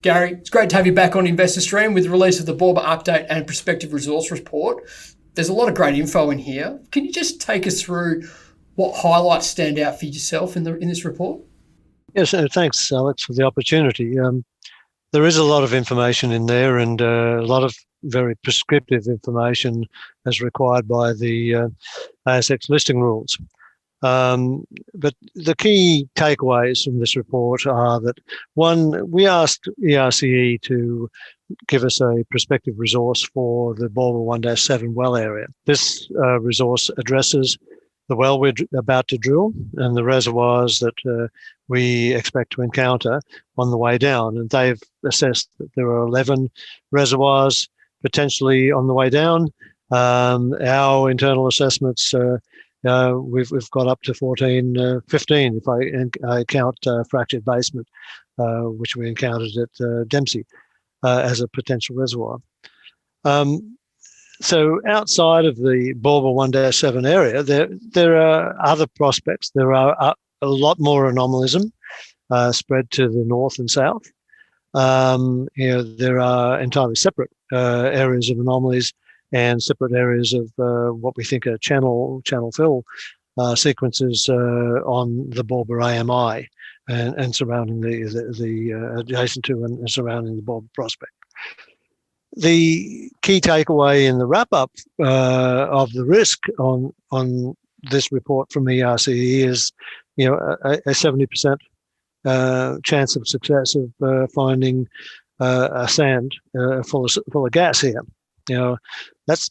Gary, it's great to have you back on InvestorStream with the release of the Borba update and prospective resource report. There's a lot of great info in here. Can you just take us through what highlights stand out for yourself in this report? Yes, thanks, Alex, for the opportunity. There is a lot of information in there, and a lot of very prescriptive information as required by the ASX listing rules. But the key takeaways from this report are that, one, we asked ERCE to give us a prospective resource for the Borba 1-7 well area. This resource addresses the well we're about to drill and the reservoirs that we expect to encounter on the way down. And they've assessed that there are 11 reservoirs potentially on the way down. Our internal assessments, we've got up to 15 if I count fractured basement, which we encountered at Dempsey as a potential reservoir. So outside of the Borba 1-7 area, there are other prospects. There are a lot more anomalism spread to the north and south. There are entirely separate areas of anomalies and separate areas of what we think are channel fill sequences on the Borba AMI and surrounding the adjacent to and surrounding the Borba prospect. The key takeaway in the wrap-up of the risk on this report from ERCE is, a 70% chance of success of finding a sand full of gas here. That's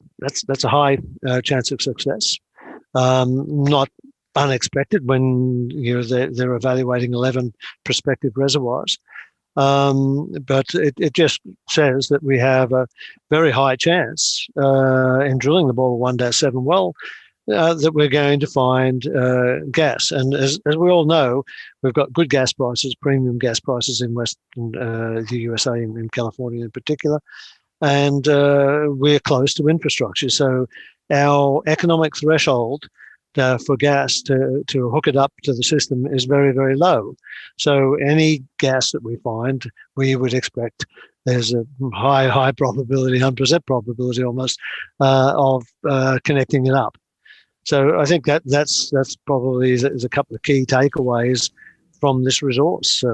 a high chance of success. Not unexpected when they're evaluating 11 prospective reservoirs. But it just says that we have a very high chance in drilling the Borba 1-7 well that we're going to find gas. And as we all know, we've got good gas prices, premium gas prices in Western the USA and in California in particular. And we're close to infrastructure. So our economic threshold for gas to hook it up to the system is very, very low. So any gas that we find, we would expect there's a high probability, 100% probability almost, of connecting it up. So I think that's probably is a couple of key takeaways from this resource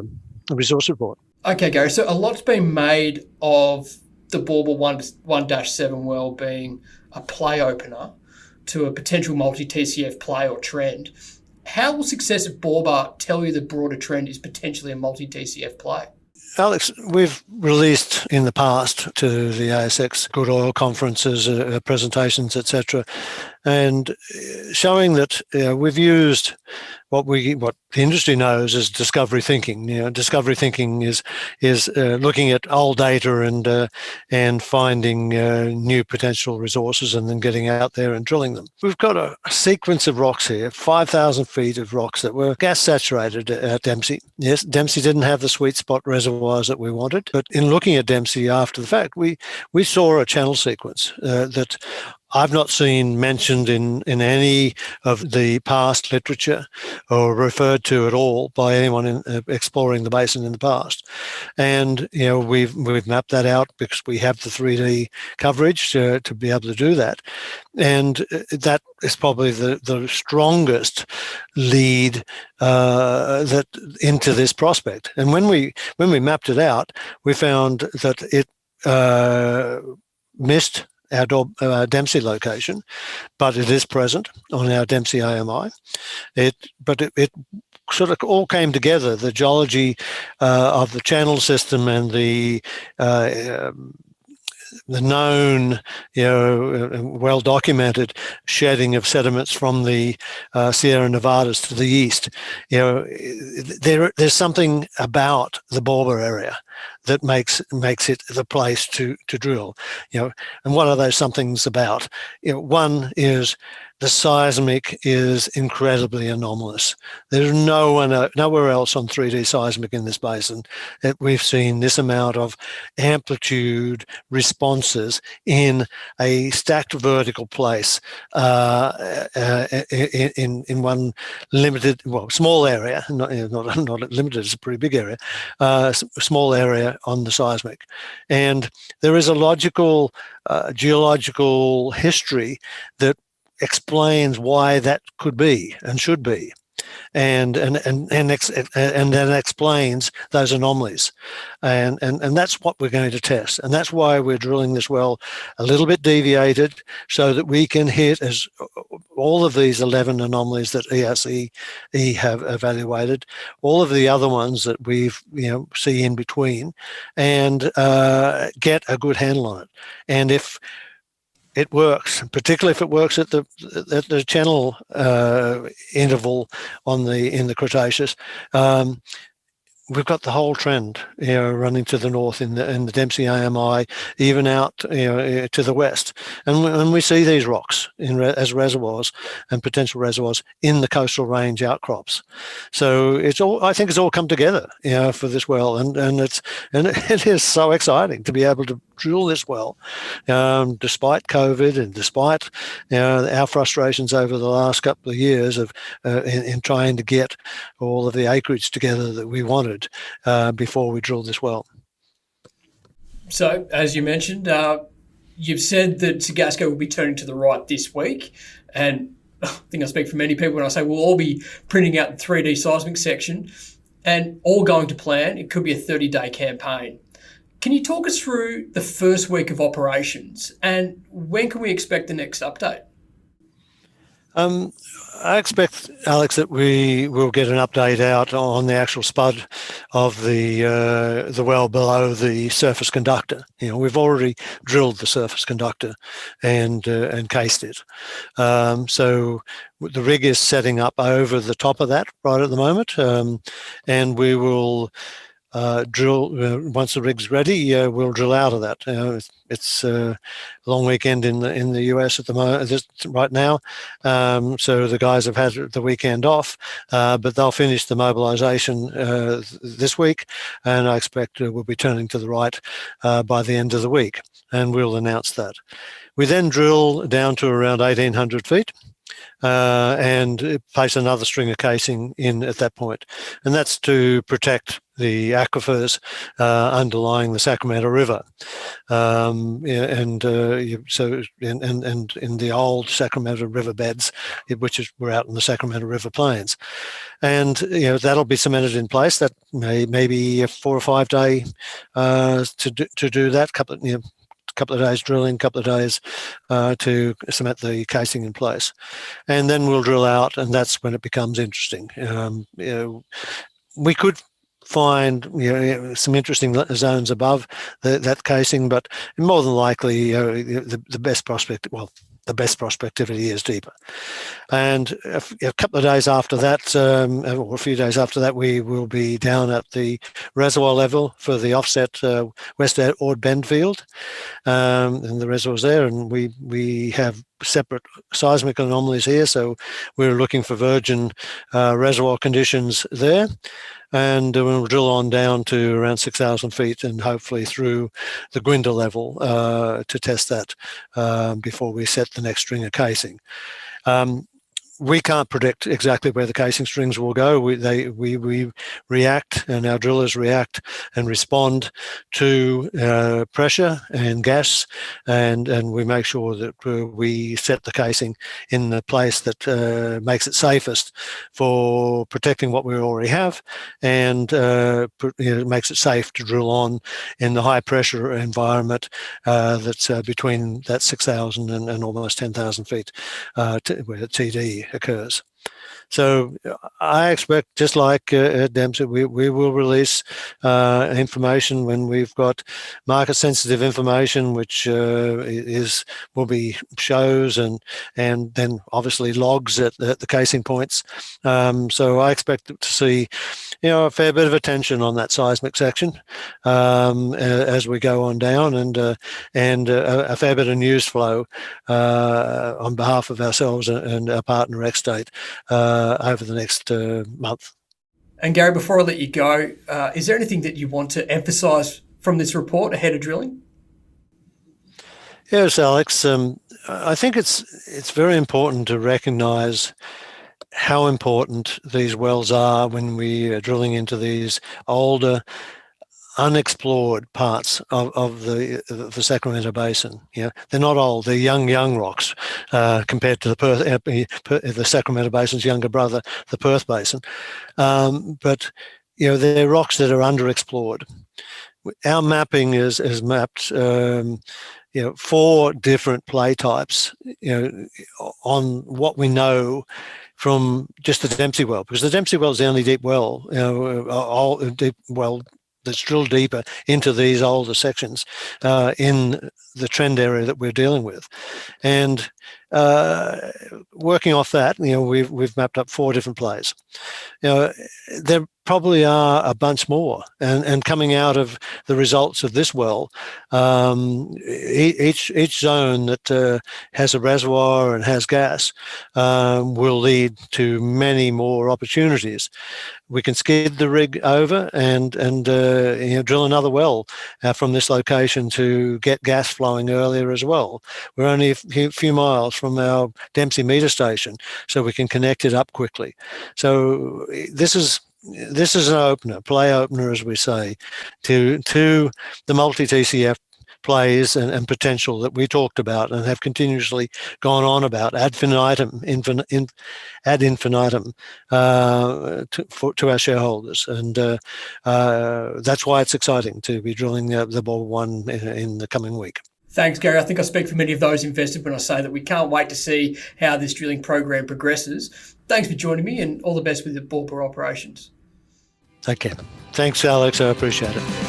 report. Okay, Gary. So a lot's been made of the Borba 1-7 well being a play opener to a potential multi-TCF play or trend. How will success at Borba tell you the broader trend is potentially a multi-TCF play? Alex, we've released in the past to the ASX good oil conferences, presentations, etc., and showing that we've used what the industry knows as discovery thinking. Discovery thinking is looking at old data and finding new potential resources and then getting out there and drilling them. We've got a sequence of rocks here, 5,000 feet of rocks that were gas saturated at Dempsey. Yes, Dempsey didn't have the sweet spot reservoirs that we wanted, but in looking at Dempsey after the fact, we saw a channel sequence that I've not seen mentioned in any of the past literature or referred to at all by anyone exploring the basin in the past. And we've mapped that out because we have the 3D coverage to be able to do that. And that is probably the strongest lead that into this prospect. And when we mapped it out, we found that it missed our Dempsey location, but it is present on our Dempsey AMI. But it sort of all came together, the geology of the channel system and the known, well-documented shedding of sediments from the Sierra Nevadas to the east. There's something about the Borba area that makes it the place to drill. And what are those somethings about? One is the seismic is incredibly anomalous. There's nowhere else on 3D seismic in this basin that we've seen this amount of amplitude responses in a stacked vertical place in one limited, small area. Not limited. It's a pretty big area. Small area on the seismic, and there is a logical geological history that explains why that could be and should be, and then explains those anomalies, and that's what we're going to test, and that's why we're drilling this well a little bit deviated so that we can hit as all of these 11 anomalies that ERCE have evaluated, all of the other ones that we've see in between, and get a good handle on it. And if it works, particularly if it works at the channel interval in the Cretaceous. We've got the whole trend, running to the north in the Dempsey AMI, even out, to the west, and we see these rocks as reservoirs and potential reservoirs in the coastal range outcrops. So I think it's all come together, for this well, and it is so exciting to be able to drill this well, despite COVID and despite our frustrations over the last couple of years of in trying to get all of the acreage together that we wanted before we drilled this well. So, as you mentioned, you've said that Sacgasco will be turning to the right this week, and I think I speak for many people when I say we'll all be printing out the 3D seismic section, and all going to plan. It could be a 30-day campaign. Can you talk us through the first week of operations, and when can we expect the next update? I expect, Alex, that we will get an update out on the actual spud of the well below the surface conductor. We've already drilled the surface conductor and cased it. So the rig is setting up over the top of that right at the moment, and we will drill once the rig's ready. We'll drill out of that. It's a long weekend in the US at the moment, right now. So the guys have had the weekend off, but they'll finish the mobilisation this week, and I expect we'll be turning to the right by the end of the week, and we'll announce that. We then drill down to around 1,800 feet. And place another string of casing in at that point, and that's to protect the aquifers underlying the Sacramento River, and in the old Sacramento River beds, we're out in the Sacramento River plains, and that'll be cemented in place. That may be a 4 or 5 day to do that. Couple of days drilling, couple of days to cement the casing in place, and then we'll drill out, and that's when it becomes interesting. We could find some interesting zones above that casing, but more than likely the best prospectivity is deeper. And a couple of days after that, or a few days after that, we will be down at the reservoir level for the offset West Ord Bend field, and the reservoir's there, and we have separate seismic anomalies here, so we're looking for virgin reservoir conditions there. And we'll drill on down to around 6,000 feet and hopefully through the Gwynder level to test that before we set the next string of casing. We can't predict exactly where the casing strings will go. We react, and our drillers react and respond to pressure and gas, and we make sure that we set the casing in the place that makes it safest for protecting what we already have, and makes it safe to drill on in the high pressure environment that's between that 6,000 and almost 10,000 feet where the TD occurs. So I expect, just like at Dempsey, we will release information when we've got market-sensitive information, which will be shows and then obviously logs at the casing points. So I expect to see, a fair bit of attention on that seismic section as we go on down, and a fair bit of news flow on behalf of ourselves and our partner Xstate over the next month. And Gary, before I let you go, is there anything that you want to emphasise from this report ahead of drilling? Yes, Alex. I think it's very important to recognise how important these wells are when we are drilling into these older, unexplored parts of the Sacramento Basin. They're not old; they're young rocks compared to the Sacramento Basin's younger brother, the Perth Basin. But they're rocks that are underexplored. Our mapping is mapped 4 different play types, on what we know from just the Dempsey well, because the Dempsey well is the only deep well, deep well that's drilled deeper into these older sections in the trend area that we're dealing with. And working off that, we've mapped up 4 different plays. There probably are a bunch more, and coming out of the results of this well, each zone that has a reservoir and has gas will lead to many more opportunities. We can skid the rig over and drill another well from this location to get gas flowing earlier as well. We're only a few miles from our Dempsey meter station, so we can connect it up quickly. So this is an opener, play opener, as we say, to the multi-TCF plays and potential that we talked about and have continuously gone on about ad infinitum to our shareholders. And that's why it's exciting to be drilling the Borba 1 in the coming week. Thanks, Gary. I think I speak for many of those investors when I say that we can't wait to see how this drilling program progresses. Thanks for joining me, and all the best with the Borba operations. Okay. Thanks, Alex. I appreciate it.